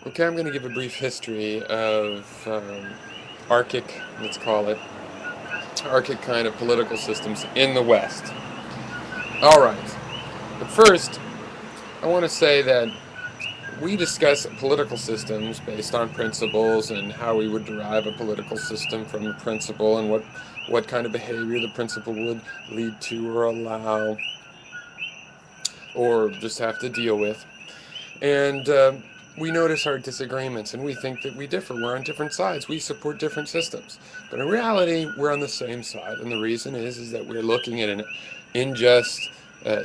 Okay, I'm going to give a brief history of archaic, let's call it, archaic kind of political systems in the West. All right, but first, I want to say that we discuss political systems based on principles and how we would derive a political system from a principle and what kind of behavior the principle would lead to or allow or just have to deal with. And we notice our disagreements and we think that we differ. We're on different sides. We support different systems. But in reality, we're on the same side. And the reason is that we're looking at an unjust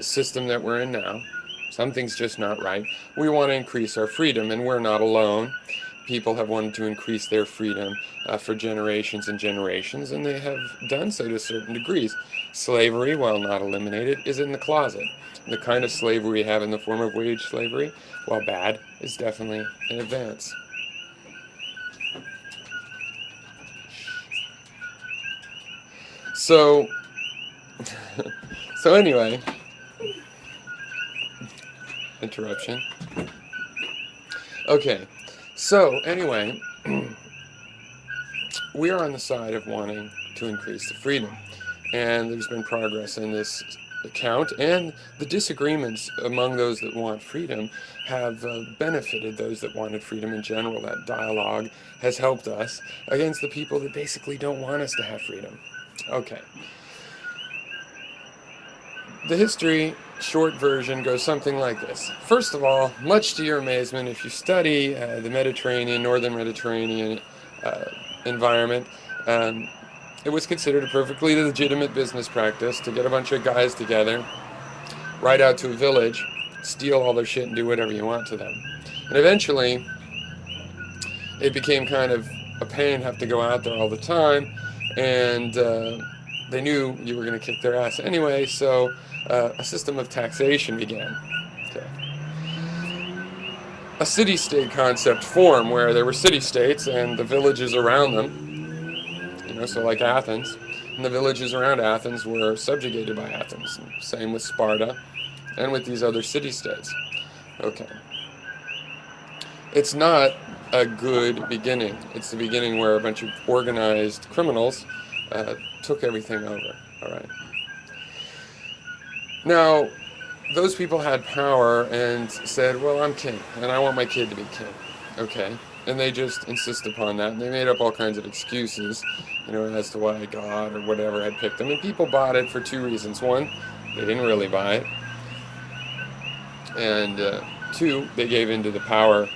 system that we're in now. Something's just not right. We want to increase our freedom, and we're not alone. People have wanted to increase their freedom for generations and generations, and they have done so to certain degrees. Slavery, while not eliminated, is in the closet. The kind of slavery we have in the form of wage slavery, while bad, is definitely an advance. So, so anyway, interruption. Okay, so anyway, we are on the side of wanting to increase the freedom. And there's been progress in this account, and the disagreements among those that want freedom have benefited those that wanted freedom in general. That dialogue has helped us against the people that basically don't want us to have freedom. Okay. The history short version goes something like this. First of all, much to your amazement, if you study the Mediterranean, northern Mediterranean uh, environment, um, it was considered a perfectly legitimate business practice to get a bunch of guys together, ride out to a village, steal all their shit, and do whatever you want to them. And eventually, it became kind of a pain to have to go out there all the time, and they knew you were going to kick their ass anyway, so a system of taxation began. Okay. A city-state concept formed where there were city-states and the villages around them, so like Athens, and the villages around Athens were subjugated by Athens. Same with Sparta and with these other city-states. Okay. It's not a good beginning. It's the beginning where a bunch of organized criminals took everything over. All right. Now, those people had power and said, well, I'm king, and I want my kid to be king. Okay. And they just insist upon that, and they made up all kinds of excuses, as to why God or whatever had picked them. And people bought it for two reasons. One, they didn't really buy it. And two, they gave into the power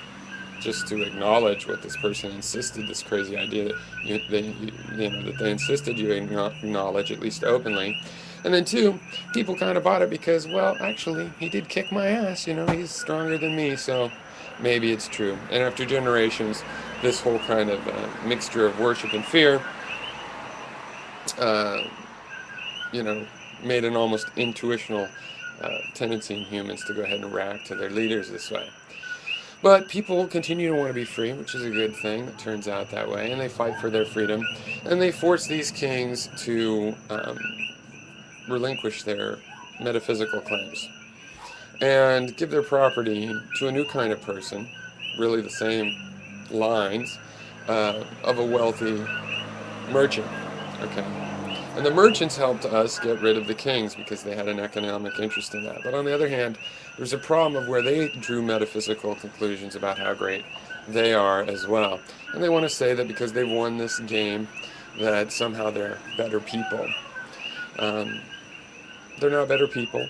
just to acknowledge what this person insisted, this crazy idea that that they insisted you acknowledge, at least openly. And then two, people kind of bought it because, well, actually, he did kick my ass. He's stronger than me, so maybe it's true. And after generations, this whole kind of mixture of worship and fear, uh, you know, made an almost intuitional tendency in humans to go ahead and react to their leaders this way. But people continue to want to be free, which is a good thing. It turns out that way, and they fight for their freedom, and they force these kings to relinquish their metaphysical claims and give their property to a new kind of person, really the same lines of a wealthy merchant. Okay. And the merchants helped us get rid of the kings because they had an economic interest in that. But on the other hand, there's a problem of where they drew metaphysical conclusions about how great they are as well. And they want to say that because they've won this game, that somehow they're better people. Um, they're not better people.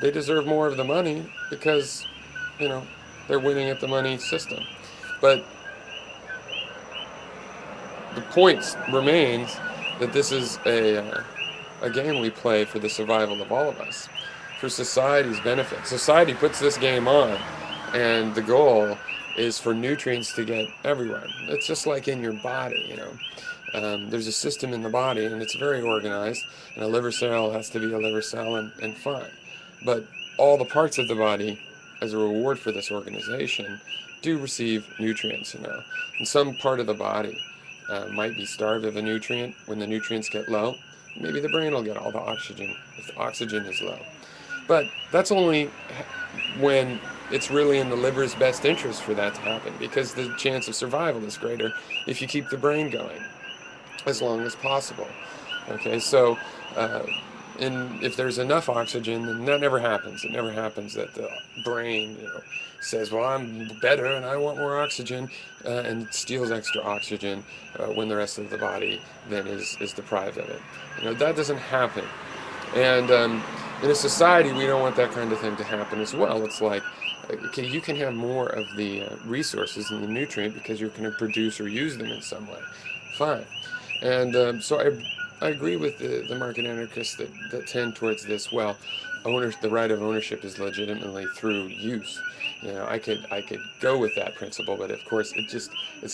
They deserve more of the money because, you know, they're winning at the money system. But the point remains that this is a game we play for the survival of all of us, for society's benefit. Society puts this game on, and the goal is for nutrients to get everywhere. It's just like in your body. There's a system in the body, and it's very organized, and a liver cell has to be a liver cell and fine. But all the parts of the body, as a reward for this organization, do receive nutrients. And some part of the body might be starved of a nutrient. When the nutrients get low, maybe the brain will get all the oxygen if the oxygen is low. But that's only when it's really in the liver's best interest for that to happen, because the chance of survival is greater if you keep the brain going as long as possible. Okay, so and if there's enough oxygen, then that never happens. It never happens that the brain, says, "Well, I'm better and I want more oxygen," and it steals extra oxygen when the rest of the body then is deprived of it. That doesn't happen. And in a society, we don't want that kind of thing to happen as well. It's like, okay, you can have more of the resources and the nutrient because you're going to produce or use them in some way. Fine. And so I agree with the market anarchists that tend towards this. Well, the right of ownership is legitimately through use. I could go with that principle, but of course it's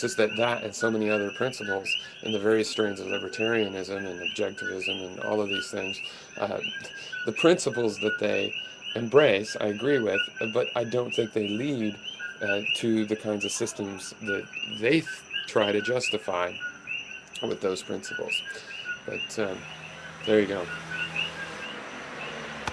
just that and so many other principles and the various strains of libertarianism and objectivism and all of these things, uh, the principles that they embrace, I agree with, but I don't think they lead to the kinds of systems that they try to justify with those principles. But there you go.